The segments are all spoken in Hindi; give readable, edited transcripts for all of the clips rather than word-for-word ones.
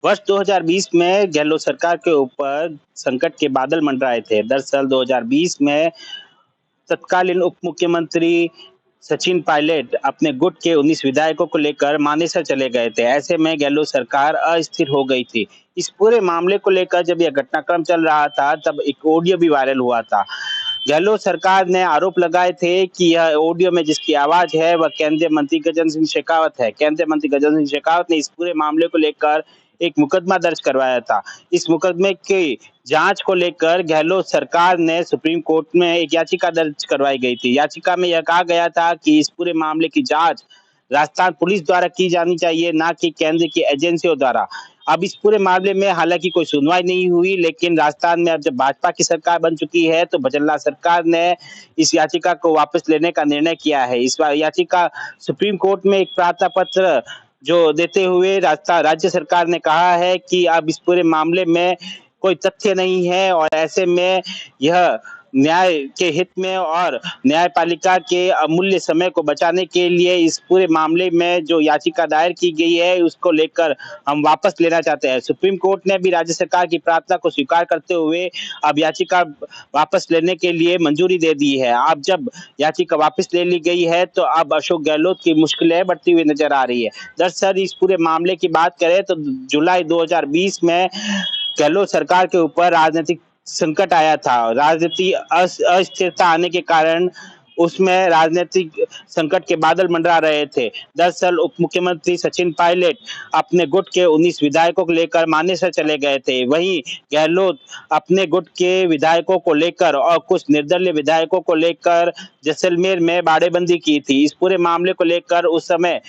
वर्ष 2020 में गहलोत सरकार के ऊपर संकट के बादल मंडराए थे। दरअसल 2020 में तत्कालीन उप मुख्यमंत्री सचिन पायलट अपने गुट के 19 विधायकों को लेकर मानेसर चले गए थे। ऐसे में गहलोत सरकार अस्थिर हो गई थी। इस पूरे मामले को लेकर जब यह घटनाक्रम चल रहा था, तब एक ऑडियो भी वायरल हुआ था। गहलोत सरकार ने आरोप लगाए थे कि यह ऑडियो में जिसकी आवाज़ है, वह केंद्रीय मंत्री गजेंद्र सिंह शेखावत है। केंद्रीय मंत्री गजेंद्र सिंह शेखावत ने इस पूरे मामले को लेकर एक मुकदमा दर्ज करवाया था। इस मुकदमे की जाँच को लेकर गहलोत सरकार ने सुप्रीम कोर्ट में एक याचिका दर्ज करवाई गई थी। याचिका में यह कहा गया था कि इस पूरे मामले की जाँच राजस्थान पुलिस द्वारा की जानी चाहिए, ना कि केंद्र की एजेंसियों द्वारा। अब इस पूरे मामले में हालाँकि कोई सुनवाई नहीं हुई, लेकिन राजस्थान में अब जब भाजपा की सरकार बन चुकी है, तो भजनलाल सरकार ने इस याचिका को वापस लेने का निर्णय किया है। इस याचिका सुप्रीम कोर्ट में एक प्रार्थना पत्र जो देते हुए राज्य सरकार ने कहा है कि अब इस पूरे मामले में कोई तथ्य नहीं है और ऐसे में यह न्याय के हित में और न्यायपालिका के अमूल्य समय को बचाने के लिए इस पूरे मामले में जो याचिका दायर की गई है, उसको लेकर हम वापस लेना चाहते हैं। सुप्रीम कोर्ट ने भी राज्य सरकार की प्रार्थना को स्वीकार करते हुए अब याचिका वापस लेने के लिए मंजूरी दे दी है। अब जब याचिका वापस ले ली गई है, तो अब अशोक गहलोत की मुश्किलें बढ़ती हुई नजर आ रही है। दरअसल इस पूरे मामले की बात करें तो जुलाई 2020 में गहलोत सरकार के ऊपर राजनीतिक संकट आया था। राजनीति अस्थिरता आने के कारण उसमें राजनीतिक संकट के बादल मंडरा रहे थे। दरअसल उप मुख्यमंत्री सचिन पायलट अपने गुट के 19 विधायकों को लेकर मानेसर चले गए थे। वहीं गहलोत अपने गुट के विधायकों को लेकर और कुछ निर्दलीय विधायकों को लेकर जैसलमेर में बाड़ेबंदी की थी। इस पूरे मामले को लेकर उस समय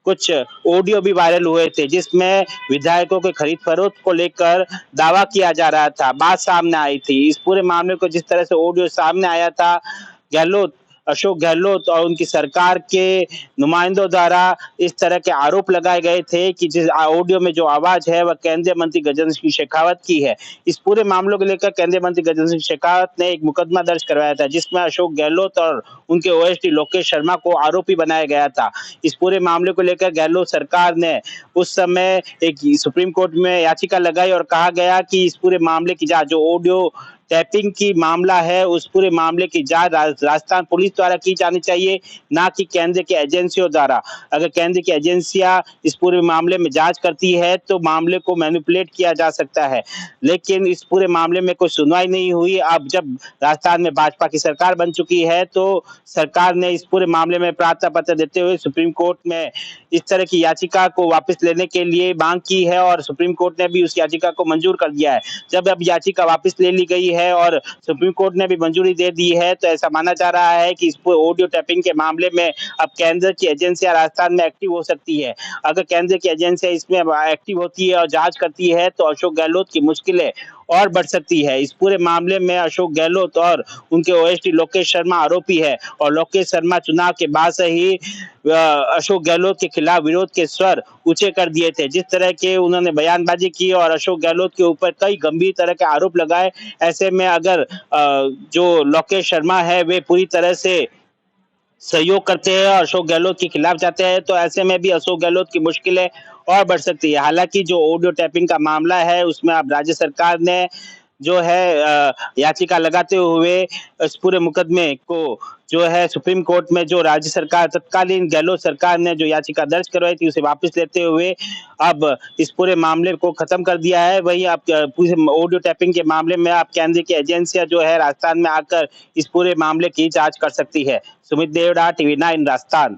कुछ ऑडियो भी वायरल हुए थे, जिसमें विधायकों के खरीद फरोख्त को लेकर दावा किया जा रहा था। बात सामने आई थी। इस पूरे मामले को जिस तरह से ऑडियो सामने आया था, गहलोत अशोक गहलोत और उनकी सरकार के नुमाइंदों द्वारा इस तरह के आरोप लगाए गए थे कि जिस ऑडियो में जो आवाज है, वह केंद्रीय मंत्री गजेंद्र सिंह शेखावत की है। इस पूरे मामलों को लेकर केंद्रीय मंत्री गजेंद्र सिंह शेखावत ने एक मुकदमा दर्ज करवाया था, जिसमें अशोक गहलोत और उनके ओएसडी लोकेश शर्मा को आरोपी बनाया गया था। इस पूरे मामले को लेकर गहलोत सरकार ने उस समय एक सुप्रीम कोर्ट में याचिका लगाई और कहा गया कि इस पूरे मामले की जांच, जो ऑडियो टैपिंग की मामला है, उस पूरे मामले की जांच राजस्थान पुलिस द्वारा की जानी चाहिए, ना कि केंद्र की एजेंसियों द्वारा। अगर केंद्र की एजेंसियां इस पूरे मामले में जांच करती है, तो मामले को मैनिपुलेट किया जा सकता है, लेकिन इस पूरे मामले में कोई सुनवाई नहीं हुई। अब जब राजस्थान में भाजपा की सरकार बन चुकी है, तो सरकार ने इस पूरे मामले में प्रार्थना पत्र देते हुए सुप्रीम कोर्ट में इस तरह की याचिका को वापस लेने के लिए मांग की है और सुप्रीम कोर्ट ने भी उस याचिका को मंजूर कर दिया है। जब अब याचिका वापस ले ली गई है और सुप्रीम कोर्ट ने भी मंजूरी दे दी है, तो ऐसा माना जा रहा है कि इस ऑडियो टैपिंग के मामले में अब केंद्र की एजेंसियां राजस्थान में एक्टिव हो सकती है। अगर केंद्र की एजेंसियां इसमें एक्टिव होती है और जांच करती है, तो अशोक गहलोत की मुश्किलें और बढ़ सकती है। इस पूरे मामले में अशोक गहलोत और उनके ओएसडी लोकेश शर्मा आरोपी है और लोकेश शर्मा चुनाव के बाद से ही अशोक गहलोत के खिलाफ विरोध के स्वर ऊंचे कर दिए थे। जिस तरह के उन्होंने बयानबाजी की और अशोक गहलोत के ऊपर कई गंभीर तरह के आरोप लगाए, ऐसे में अगर जो लोकेश शर्मा है, वे पूरी तरह से सहयोग करते हैं और अशोक गहलोत के खिलाफ जाते हैं, तो ऐसे में भी अशोक गहलोत की मुश्किलें और बढ़ सकती है। हालांकि जो ऑडियो टैपिंग का मामला है, उसमें अब राज्य सरकार ने जो है याचिका लगाते हुए इस पूरे मुकदमे को जो है सुप्रीम कोर्ट में जो राज्य सरकार तत्कालीन गहलोत सरकार ने जो याचिका दर्ज करवाई थी, उसे वापस लेते हुए अब इस पूरे मामले को खत्म कर दिया है। वहीं आप पूरे ऑडियो टैपिंग के मामले में आप केंद्र की एजेंसियां जो है राजस्थान में आकर इस पूरे मामले की जांच कर सकती है। सुमित देवड़ा, टीवी 9 राजस्थान।